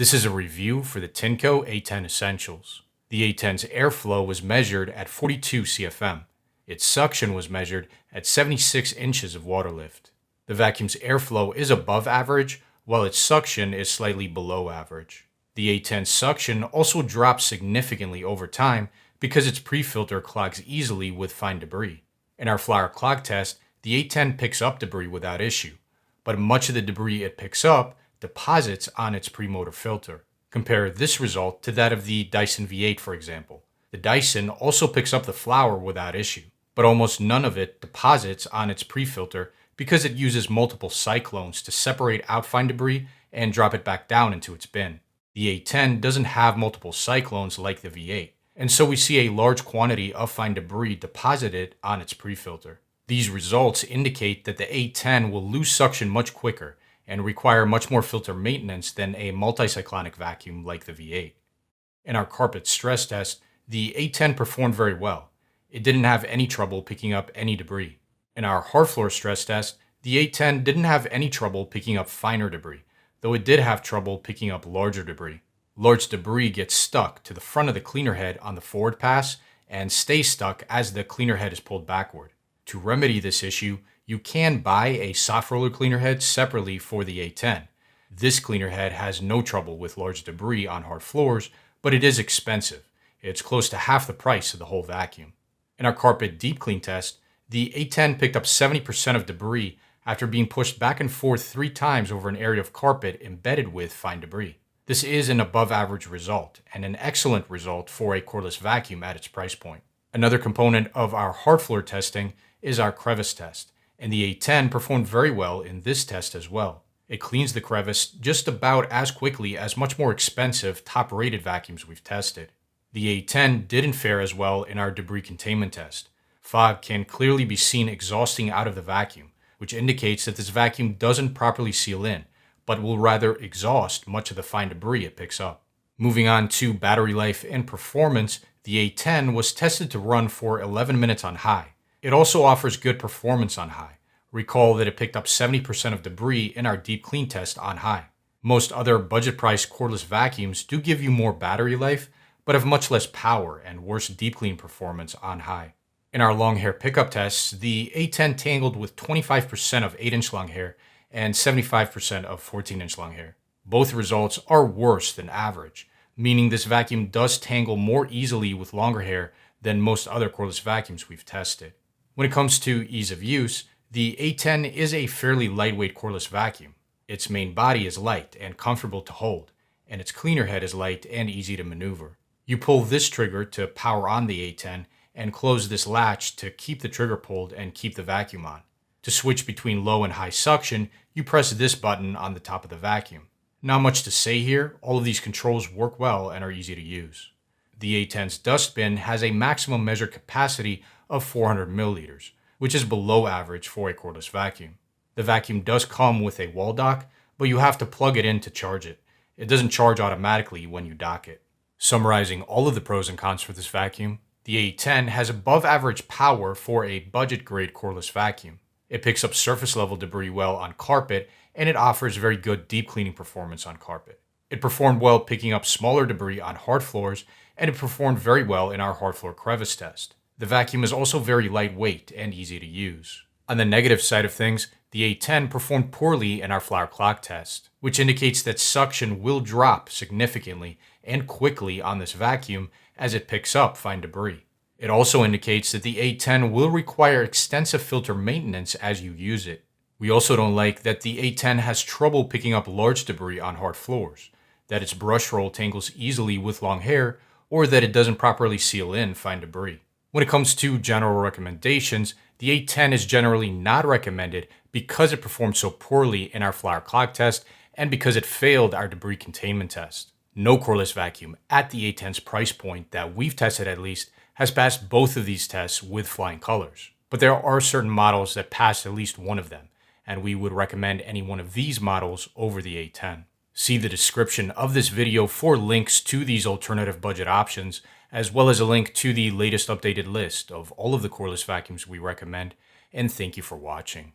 This is a review for the Tineco A10 Essentials. The A10's airflow was measured at 42 CFM. Its suction was measured at 76 inches of water lift. The vacuum's airflow is above average, while its suction is slightly below average. The A10's suction also drops significantly over time because its pre-filter clogs easily with fine debris. In our flour clog test, the A10 picks up debris without issue, but much of the debris it picks up deposits on its pre-motor filter. Compare this result to that of the Dyson V8, for example. The Dyson also picks up the flour without issue, but almost none of it deposits on its pre-filter because it uses multiple cyclones to separate out fine debris and drop it back down into its bin. The A10 doesn't have multiple cyclones like the V8, and so we see a large quantity of fine debris deposited on its pre-filter. These results indicate that the A10 will lose suction much quicker and require much more filter maintenance than a multicyclonic vacuum like the V8. In our carpet stress test, the A10 performed very well. It didn't have any trouble picking up any debris. In our hard floor stress test, the A10 didn't have any trouble picking up finer debris, though it did have trouble picking up larger debris. Large debris gets stuck to the front of the cleaner head on the forward pass and stays stuck as the cleaner head is pulled backward. To remedy this issue, you can buy a soft roller cleaner head separately for the A10. This cleaner head has no trouble with large debris on hard floors, but it is expensive. It's close to half the price of the whole vacuum. In our carpet deep clean test, the A10 picked up 70% of debris after being pushed back and forth 3 times over an area of carpet embedded with fine debris. This is an above average result and an excellent result for a cordless vacuum at its price point. Another component of our hard floor testing is our crevice test, and the A10 performed very well in this test as well. It cleans the crevice just about as quickly as much more expensive top-rated vacuums we've tested. The A10 didn't fare as well in our debris containment test. Fog can clearly be seen exhausting out of the vacuum, which indicates that this vacuum doesn't properly seal in, but will rather exhaust much of the fine debris it picks up. Moving on to battery life and performance, the A10 was tested to run for 11 minutes on high. It also offers good performance on high. Recall that it picked up 70% of debris in our deep clean test on high. Most other budget-priced cordless vacuums do give you more battery life, but have much less power and worse deep clean performance on high. In our long hair pickup tests, the A10 tangled with 25% of 8-inch long hair and 75% of 14-inch long hair. Both results are worse than average, meaning this vacuum does tangle more easily with longer hair than most other cordless vacuums we've tested. When it comes to ease of use, the A10 is a fairly lightweight cordless vacuum. Its main body is light and comfortable to hold, and its cleaner head is light and easy to maneuver. You pull this trigger to power on the A10 and close this latch to keep the trigger pulled and keep the vacuum on. To switch between low and high suction, you press this button on the top of the vacuum. Not much to say here, all of these controls work well and are easy to use. The A10's dust bin has a maximum measured capacity of 400 milliliters, which is below average for a cordless vacuum. The vacuum does come with a wall dock, but you have to plug it in to charge it. It doesn't charge automatically when you dock it. Summarizing all of the pros and cons for this vacuum, the A10 has above average power for a budget-grade cordless vacuum. It picks up surface-level debris well on carpet, and it offers very good deep cleaning performance on carpet. It performed well picking up smaller debris on hard floors, and it performed very well in our hard floor crevice test. The vacuum is also very lightweight and easy to use. On the negative side of things, the A10 performed poorly in our flour clog test, which indicates that suction will drop significantly and quickly on this vacuum as it picks up fine debris. It also indicates that the A10 will require extensive filter maintenance as you use it. We also don't like that the A10 has trouble picking up large debris on hard floors, that its brush roll tangles easily with long hair, or that it doesn't properly seal in fine debris. When it comes to general recommendations, the A10 is generally not recommended because it performed so poorly in our flour clog test and because it failed our debris containment test. No cordless vacuum at the A10's price point that we've tested at least has passed both of these tests with flying colors. But there are certain models that pass at least one of them, and we would recommend any one of these models over the A10. See the description of this video for links to these alternative budget options, as well as a link to the latest updated list of all of the cordless vacuums we recommend, and thank you for watching.